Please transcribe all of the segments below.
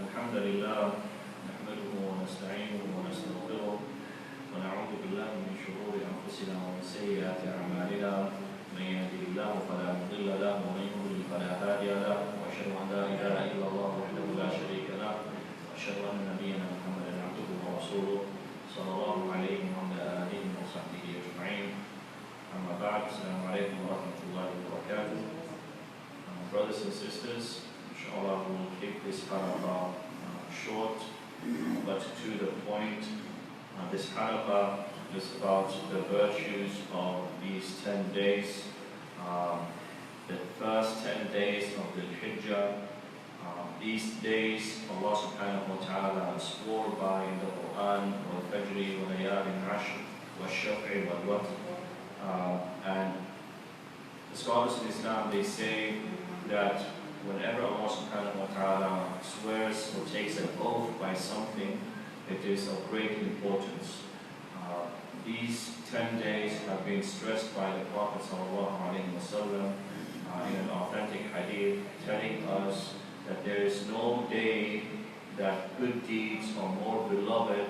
الحمد لله نحمده ونستعينه ونستغفره ونعوذ بالله من شرور أنفسنا ومن سيئات أعمالنا من يهده الله فلا مضل له ومن يضلل فلا هادي له وأشهد أن لا إله إلا الله وحده لا شريك له وأشهد أن نبينا محمدا عبده ورسوله صلى الله عليه وعلى آله وصحبه أجمعين. أما بعد السلام عليكم ورحمة الله وبركاته. Brothers and sisters, inshallah we will keep this halaqah short but to the point. This halaqah is about the virtues of these 10 days. The first 10 days of the Hijja. These days Allah subhanahu wa ta'ala swore by in the Quran, وَالْفَجْرِ وَلَيَالٍ عَشْرٍ وَالشَّفْعِ وَالْوَتْرِ. And the scholars in Islam, they say that whenever Allah subhanahu wa ta'ala swears or takes an oath by something, it is of great importance. These 10 days have been stressed by the Prophet sallallahu alaihi wasallam in an authentic hadith, telling us that there is no day that good deeds are more beloved,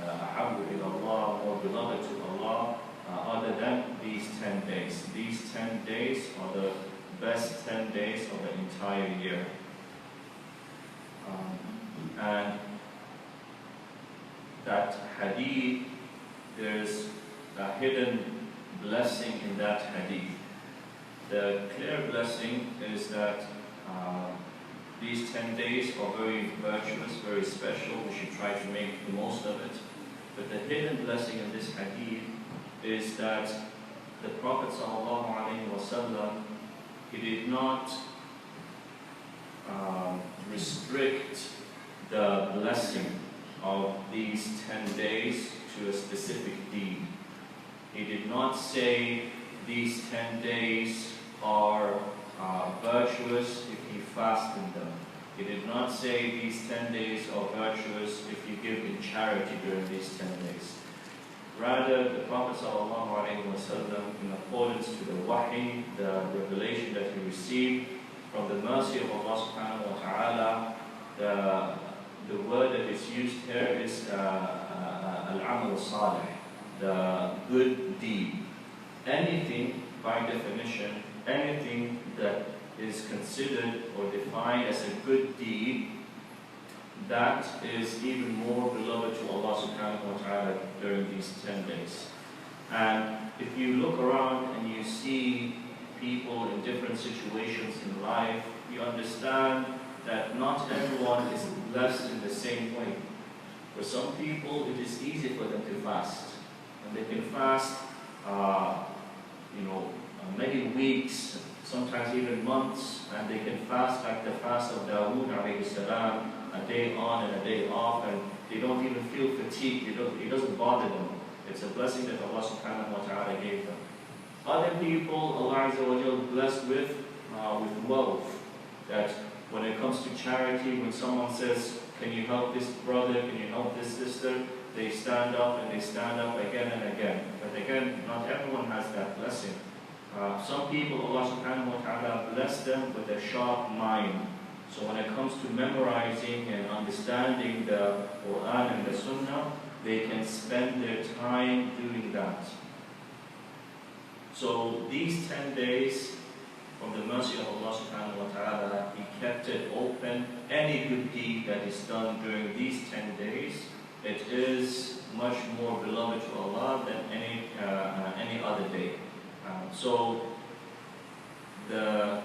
more beloved to Allah, other than these 10 days. These 10 days are the best 10 days of the entire year. And that hadith, there's a hidden blessing in that hadith. The clear blessing is that these 10 days are very virtuous, very special. We should try to make the most of it. But the hidden blessing in this hadith is that the Prophet ﷺ, he did not restrict the blessing of these 10 days to a specific deed. He did not say these 10 days are virtuous if you fast in them. He did not say these 10 days are virtuous if you give in charity during these 10 days. Rather, the Prophet ﷺ, in accordance to the wahi, the revelation that he received from the mercy of Allah subhanahu wa ta'ala, the word that is used here is al-amal salih, the good deed. Anything, by definition, anything that is considered or defined as a good deed, that is even more beloved to Allah subhanahu wa ta'ala during these 10 days. And if you look around and you see people in different situations in life, you understand that not everyone is blessed in the same way. For some people, it is easy for them to fast. And they can fast, many weeks, sometimes even months, and they can fast like the fast of Dawood alayhi salam, a day on and a day off, and they don't even feel fatigue. It doesn't bother them. It's a blessing that Allah subhanahu wa ta'ala gave them. Other people, Allah Azza wa Jal blessed with wealth, that when it comes to charity, when someone says, can you help this brother, can you help this sister, they stand up and they stand up again and again. But again, not everyone has that blessing. Some people, Allah subhanahu wa ta'ala bless them with a sharp mind. So when it comes to memorizing and understanding the Quran and the Sunnah, they can spend their time doing that. So these 10 days, from the mercy of Allah subhanahu wa ta'ala, He kept it open. Any good deed that is done during these 10 days, it is much more beloved to Allah than any other day. So the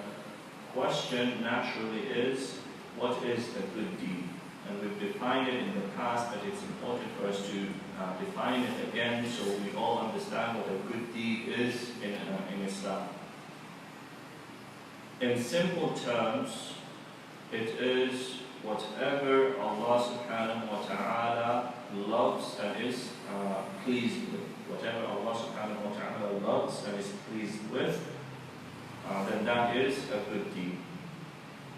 question naturally is, what is a good deed? And we've defined it in the past, but it's important for us to define it again so we all understand what a good deed is in Islam. In simple terms, it is whatever Allah subhanahu wa ta'ala loves and is pleased with. Whatever Allah subhanahu wa ta'ala loves and is pleased with, then that is a good deed.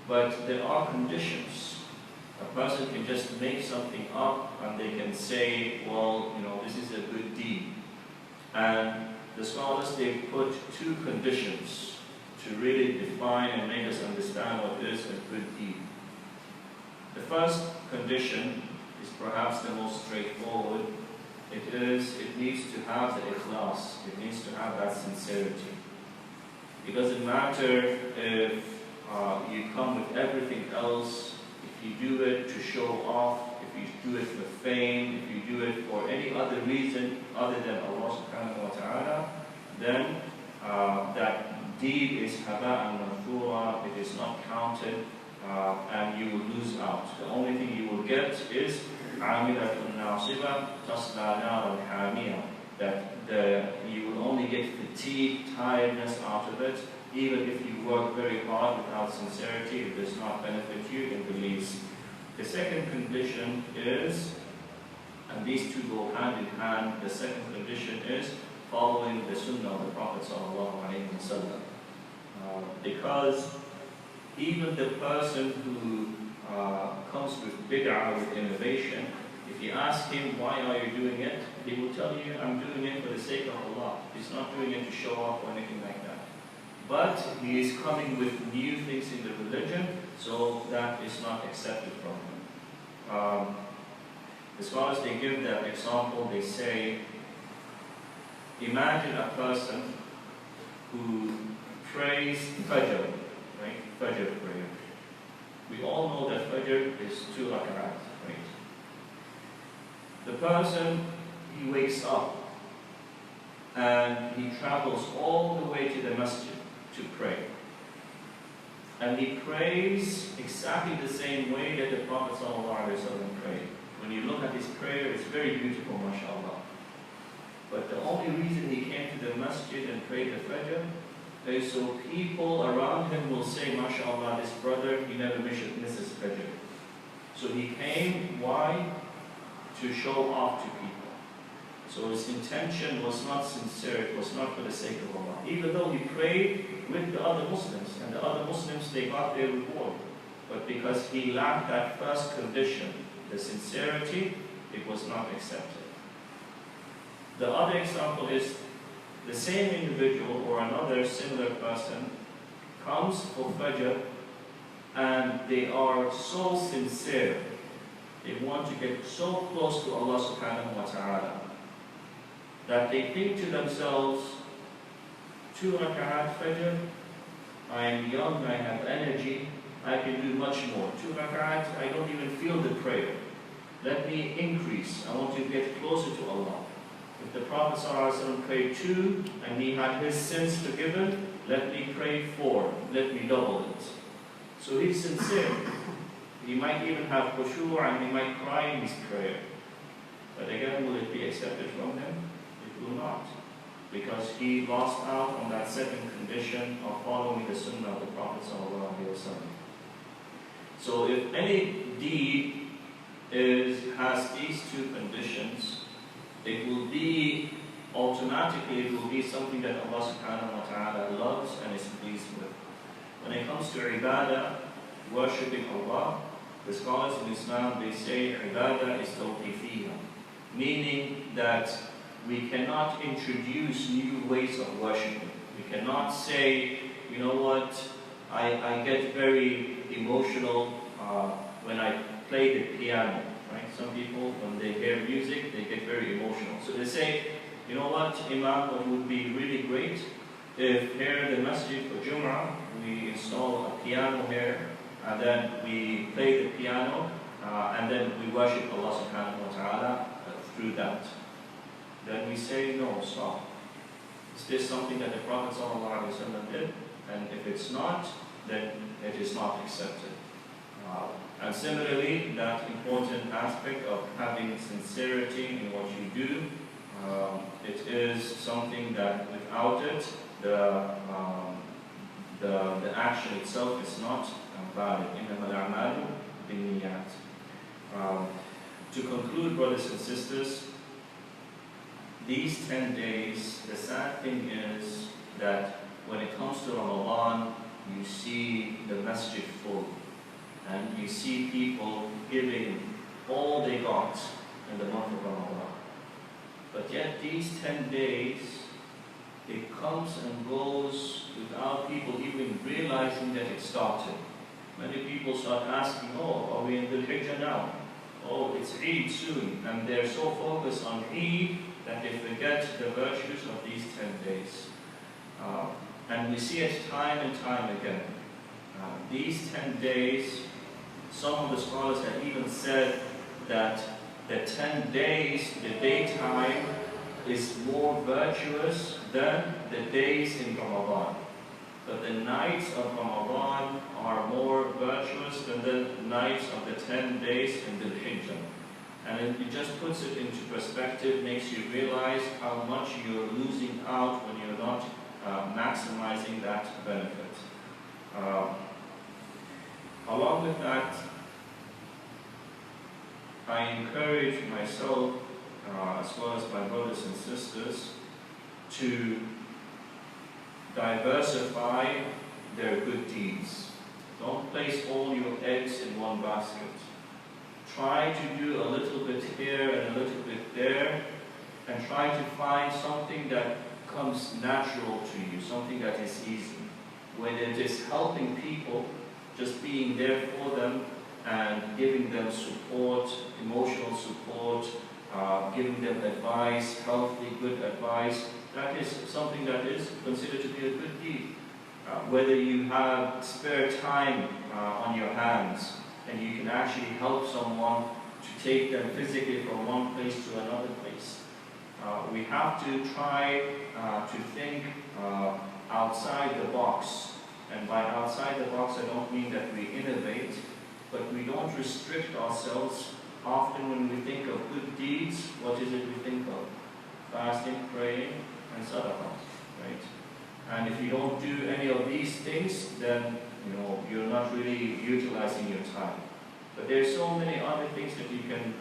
But there are conditions. A person can just make something up and they can say, well, this is a good deed. And the scholars, they put two conditions to really define and make us understand what is a good deed. The first condition is perhaps the most straightforward. It needs to have the ikhlas, it needs to have that sincerity. It doesn't matter if you come with everything else, if you do it to show off, if you do it for fame, if you do it for any other reason other than Allah subhanahu wa ta'ala, then that deed is haba'an manthura, it is not counted, and you will lose out. The only thing you will get is عَامِلَةٌ نَاصِبَةٌ تَصْلَى نَارًا حَامِيَةً, that you will only get fatigue, tiredness out of it. Even if you work very hard without sincerity, it does not benefit you in the least. The second condition is, and these two go hand in hand, the second condition is following the sunnah of the Prophet ﷺ. Because even the person who comes with bid'ah, with innovation, if you ask him, why are you doing it? He will tell you, I'm doing it for the sake of Allah. He's not doing it to show off or anything like that. But he is coming with new things in the religion, so that is not accepted from him. As far as they give that example, they say, imagine a person who prays Fajr, right? Fajr prayer. We all know that Fajr is 2 rak'at, right? The person, he wakes up and he travels all the way to the masjid to pray. And he prays exactly the same way that the Prophet ﷺ prayed. When you look at his prayer, it's very beautiful, mashallah. But the only reason he came to the masjid and prayed the Fajr is so people around him will say, mashallah, this brother, he never misses Fajr. So he came, why? To show off to people. So his intention was not sincere, it was not for the sake of Allah. Even though he prayed with the other Muslims, and the other Muslims, they got their reward. But because he lacked that first condition, the sincerity, it was not accepted. The other example is the same individual or another similar person comes for Fajr and they are so sincere. They want to get so close to Allah subhanahu wa ta'ala that they think to themselves, 2 rak'at Fajr, I am young, I have energy, I can do much more. 2 rak'at, I don't even feel the prayer. Let me increase, I want to get closer to Allah. If the Prophet ﷺ prayed 2 and he had his sins forgiven, let me pray 4, let me double it. So he's sincere. He might even have khushu' and he might cry in his prayer. But again, will it be accepted from him? It will not. Because he lost out on that second condition of following the sunnah of the Prophet ﷺ. So if any deed has these two conditions, it will be automatically, it will be something that Allah subhanahu wa ta'ala loves and is pleased with. When it comes to ibadah, worshipping Allah, the scholars in Islam, they say ibadah is tawqifiyya, meaning that we cannot introduce new ways of worshiping. We cannot say, you know what, I get very emotional when I play the piano. Right? Some people, when they hear music, they get very emotional. So they say, you know what, Imam, what would be really great if here in the masjid for Jum'ah, we install a piano here, and then we play the piano, and then we worship Allah subhanahu wa ta'ala through that. Then we say, no, stop. Is this something that the Prophet ﷺ did? And if it's not, then it is not accepted. And similarly, that important aspect of having sincerity in what you do, it is something that without it, the action itself is not valid. إِنَّمَا الْأَعْمَالُ بِالنِّيَّاتِ. To conclude, brothers and sisters, these 10 days, the sad thing is that when it comes to Ramadan, you see the masjid full. And you see people giving all they got in the month of Ramadan. But yet these 10 days, it comes and goes without people even realizing that it started. Many people start asking, oh, are we in the Hijja now? Oh, it's Eid soon. And they're so focused on Eid that they forget the virtues of these 10 days. And we see it time and time again. These 10 days, some of the scholars have even said that the 10 days, the daytime, is more virtuous than the days in Ramadan. But the nights of Ramadan are more virtuous than the nights of the 10 days in the Hijjah. And it just puts it into perspective, makes you realize how much you're losing out when you're not maximizing that benefit. Along with that, I encourage myself, as well as my brothers and sisters, to diversify their good deeds. Don't place all your eggs in one basket. Try to do a little bit here and a little bit there, and try to find something that comes natural to you, something that is easy. Whether it is helping people, just being there for them and giving them support, emotional support, giving them advice, healthy, good advice, that is something that is considered to be a good deed. Whether you have spare time on your hands and you can actually help someone to take them physically from one place to another place. We have to try to think outside the box. And by outside the box, I don't mean that we innovate, but we don't restrict ourselves. Often when we think of good deeds, what is it we think of? Fasting, praying, and sadaqah, right? And if you don't do any of these things, then you're not really utilizing your time. But there's so many other things that you can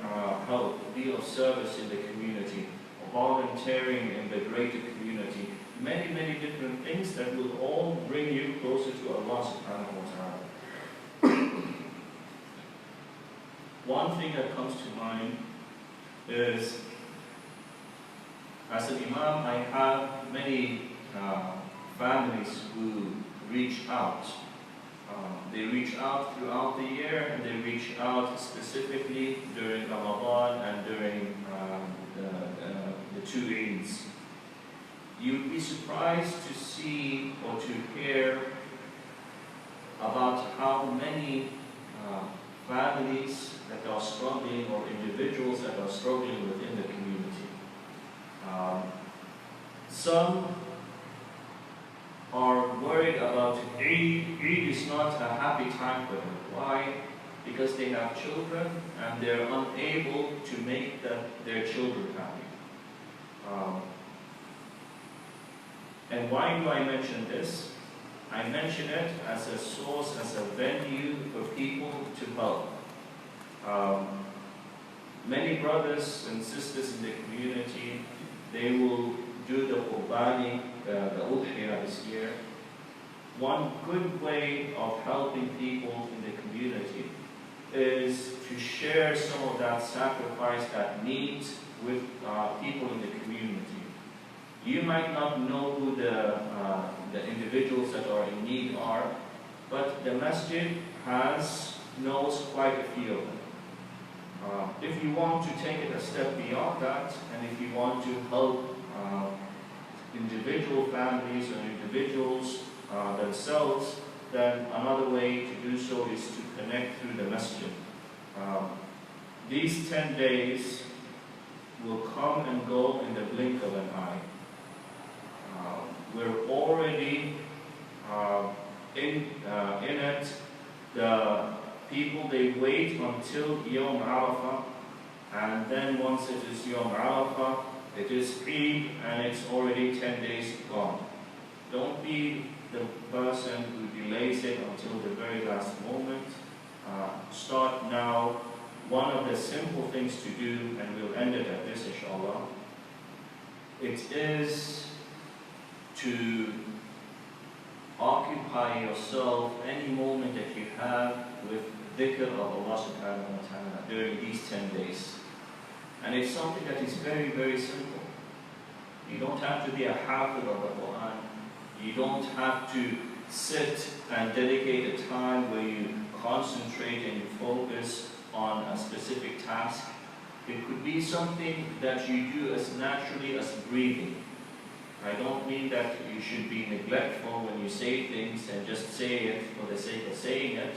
help, be of service in the community, volunteering in the greater community, many, many different things that will all bring you closer to Allah subhanahu wa ta'ala. One thing that comes to mind is, as an Imam, I have many families who reach out. They reach out throughout the year, and they reach out specifically during Ramadan and during the 2 Eids. You'd be surprised to see or to hear about how many families that are struggling, or individuals that are struggling within the community. Some are worried about Eid. Eid is not a happy time for them. Why? Because they have children and they're unable to make their children happy. And why do I mention this? I mention it as a source, as a venue for people to help. Many brothers and sisters in the community, they will do the Qurbani, the Udhiyah this year. One good way of helping people in the community is to share some of that sacrifice, that need, with people in the community. You might not know who the individuals that are in need are, but the masjid knows quite a few of them. If you want to take it a step beyond that, and if you want to help individual families or individuals themselves, then another way to do so is to connect through the masjid. These 10 days will come and go in the blink of an eye. We're already in it. The people, they wait until Yom Arafah, and then once it is Yom Arafah, it is Eid, and it's already 10 days gone. Don't be the person who delays it until the very last moment. Start now. One of the simple things to do, and we'll end it at this, inshallah, it is to occupy yourself any moment that you have with dhikr of Allah subhanahu wa ta'ala during these 10 days. And it's something that is very, very simple. You don't have to be a hafiz of the Quran. You don't have to sit and dedicate a time where you concentrate and you focus on a specific task. It could be something that you do as naturally as breathing. I don't mean that you should be neglectful when you say things and just say it for the sake of saying it,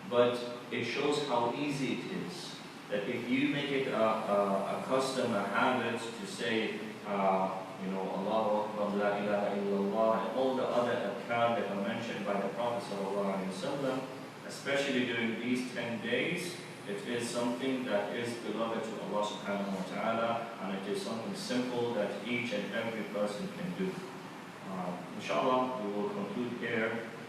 but it shows how easy it is. That if you make it a custom, a habit to say, Allahu Akbar, La ilaha illallah, and all the other adhkar that are mentioned by the Prophet ﷺ, especially during these 10 days, it is something that is beloved to Allah subhanahu wa ta'ala, and it is something simple that each and every person can do. Inshallah, we will conclude here.